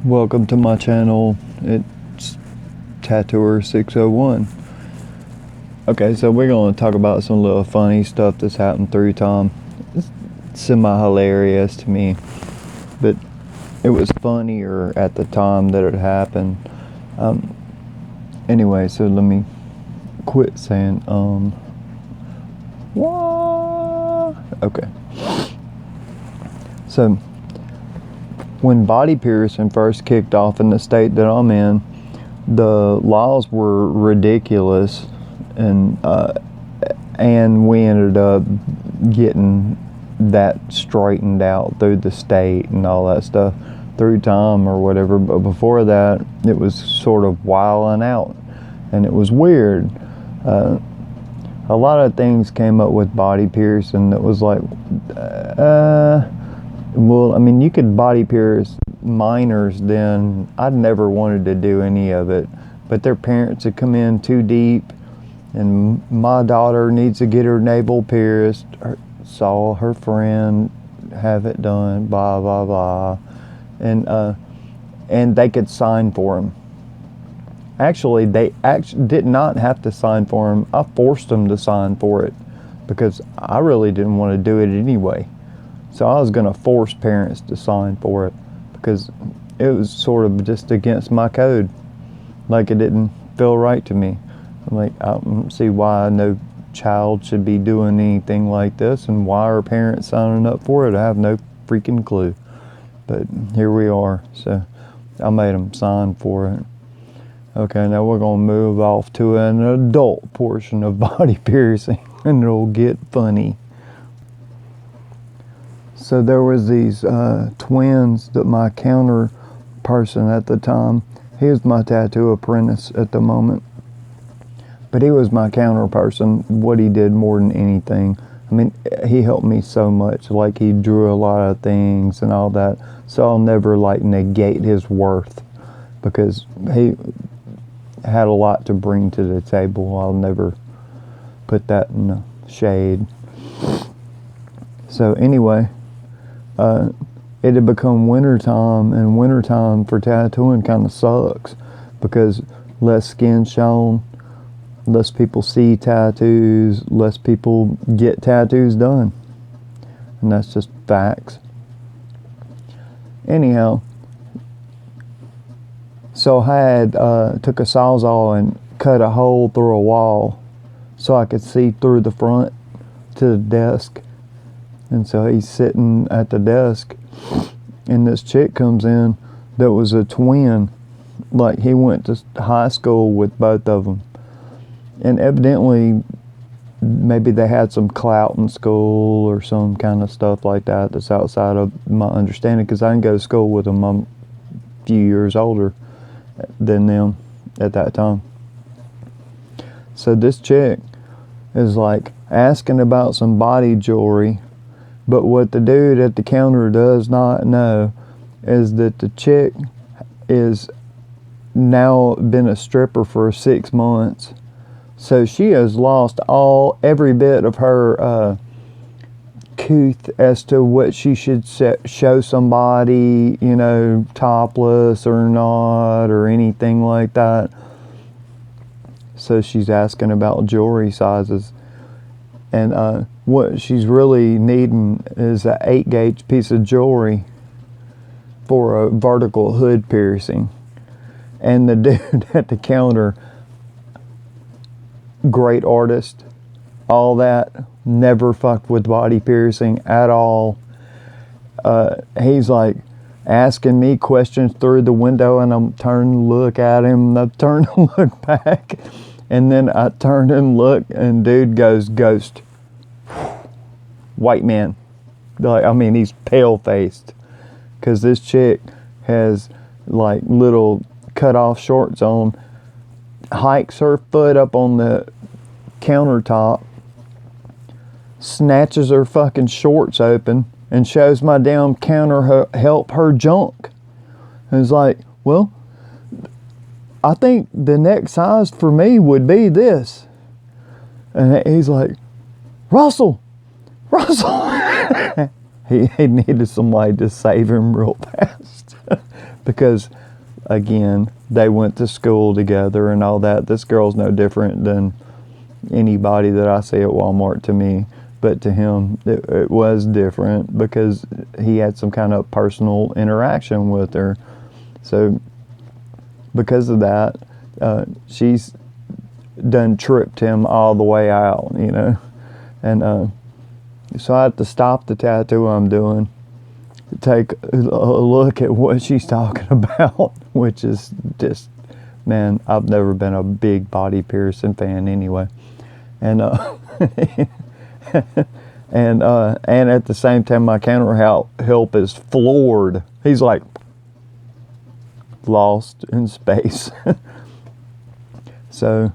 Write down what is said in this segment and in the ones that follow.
Welcome to my channel. It's Tattooer 601. Okay, so we're going to talk about some little funny stuff that's happened through time. It's semi-hilarious to me, but it was funnier at the time that it happened. Anyway, so let me quit saying, what? Okay. So, when body piercing first kicked off in the state that I'm in, the laws were ridiculous, and we ended up getting that straightened out through the state and all that stuff through time or whatever. But before that, it was sort of wilding out, and it was weird. A lot of things came up with body piercing that was like, well, I mean, you could body pierce minors then. I'd never wanted to do any of it, but their parents had come in too deep, and my daughter needs to get her navel pierced. Saw her friend have it done, blah, blah, blah. And they could sign for him. Actually, they did not have to sign for him. I forced them to sign for it because I really didn't want to do it anyway. So I was going to force parents to sign for it because it was sort of just against my code. Like, it didn't feel right to me. I'm like, I don't see why no child should be doing anything like this, and why are parents signing up for it? I have no freaking clue. But here we are. So I made them sign for it. Okay, now we're going to move off to an adult portion of body piercing, and it'll get funny. So there was these twins that my counter person at the time, he was my tattoo apprentice at the moment, but he was my counter person. What he did more than anything, I mean, he helped me so much. Like, he drew a lot of things and all that, so I'll never like negate his worth because he had a lot to bring to the table. I'll never put that in the shade. So anyway, it had become wintertime, and wintertime for tattooing kind of sucks because less skin shown, less people see tattoos, less people get tattoos done, and that's just facts. Anyhow, so I had took a sawzall and cut a hole through a wall so I could see through the front to the desk. And so he's sitting at the desk, and this chick comes in that was a twin. Like, he went to high school with both of them. And evidently, maybe they had some clout in school or some kind of stuff like that that's outside of my understanding, because I didn't go to school with them. I'm a few years older than them at that time. So this chick is like asking about some body jewelry. But what the dude at the counter does not know is that the chick is now been a stripper for 6 months. So she has lost every bit of her couth as to what she should show somebody, you know, topless or not, or anything like that. So she's asking about jewelry sizes. And what she's really needing is an 8-gauge piece of jewelry for a vertical hood piercing. And the dude at the counter, great artist, all that, never fucked with body piercing at all. He's like asking me questions through the window, and I'm turning to look at him, and I'm turning to look back. And then I turned and looked, and dude goes ghost. White man. Like, I mean, he's pale-faced. Because this chick has, like, little cut-off shorts on. Hikes her foot up on the countertop. Snatches her fucking shorts open. And shows my damn counter help her junk. And it's like, well, I think the next size for me would be this. And he's like, Russell! he needed somebody to save him real fast. Because, again, they went to school together and all that. This girl's no different than anybody that I see at Walmart to me. But to him, it was different because he had some kind of personal interaction with her. So, because of that, she's done tripped him all the way out, you know. And so I had to stop the tattoo I'm doing, take a look at what she's talking about, which is just, man, I've never been a big body piercing fan anyway. And and at the same time, my counter help is floored. He's like lost in space. So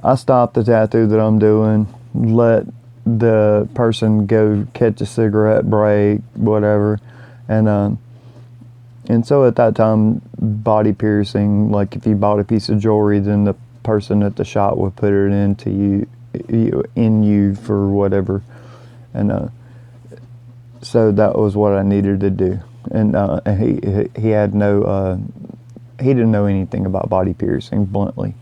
I stopped the tattoo that I'm doing, let the person go catch a cigarette break, whatever, and so at that time, body piercing, like if you bought a piece of jewelry, then the person at the shop would put it into you for whatever, and so that was what I needed to do, and he had no he didn't know anything about body piercing, bluntly.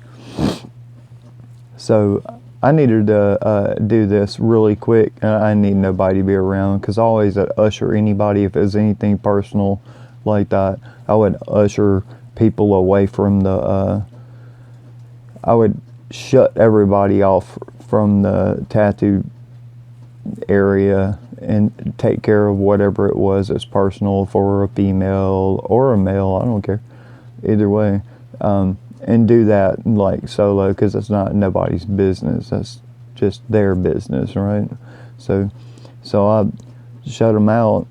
So I needed to do this really quick, and I need nobody to be around, because I always usher anybody, if there's anything personal like that, I would usher people away from the, I would shut everybody off from the tattoo area and take care of whatever it was that's personal for a female or a male, I don't care, either way. And do that like solo, because it's not nobody's business. That's just their business, right? So I shut them out,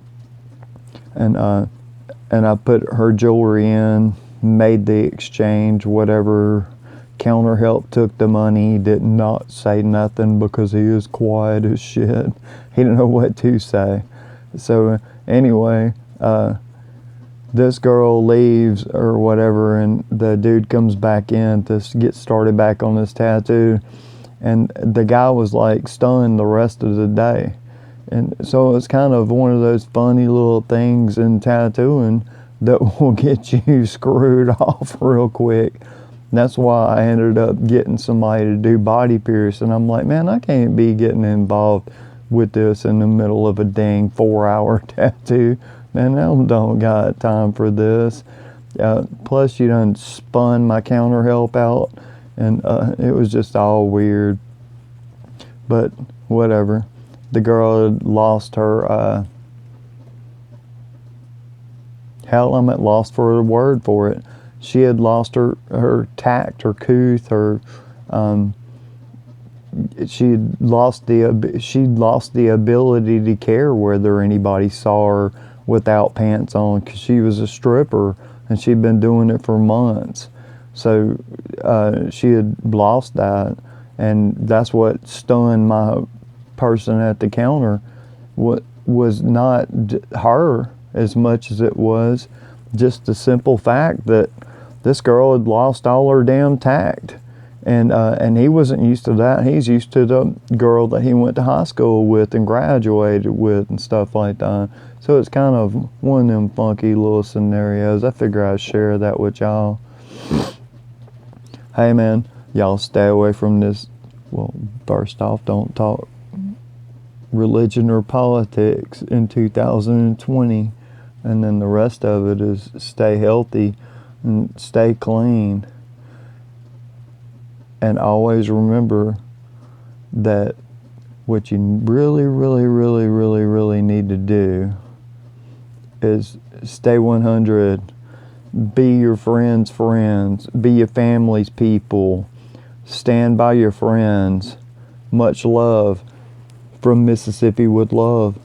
and I put her jewelry in, made the exchange, whatever. Counter help took the money, did not say nothing because he was quiet as shit. He didn't know what to say. So anyway, this girl leaves or whatever, and the dude comes back in to get started back on this tattoo, and the guy was like stunned the rest of the day. And so it's kind of one of those funny little things in tattooing that will get you screwed off real quick. And that's why I ended up getting somebody to do body piercing. I'm like, man, I can't be getting involved with this in the middle of a dang 4-hour tattoo. Man, I don't got time for this. Plus, you done spun my counter help out, and it was just all weird. But whatever. The girl had lost her, hell, I'm at loss for a word for it. She had lost her tact, her couth, her, she lost the ability to care whether anybody saw her without pants on, because she was a stripper and she'd been doing it for months. So she had lost that, and that's what stunned my person at the counter. What was not her as much as it was just the simple fact that this girl had lost all her damn tact. And he wasn't used to that. He's used to the girl that he went to high school with and graduated with and stuff like that. So it's kind of one of them funky little scenarios. I figure I'd share that with y'all. Hey man, y'all stay away from this. Well, first off, don't talk religion or politics in 2020. And then the rest of it is stay healthy and stay clean. And always remember that what you really, really, really, really, really need to do is stay 100. Be your friends' friends. Be your family's people. Stand by your friends. Much love from Mississippi with love.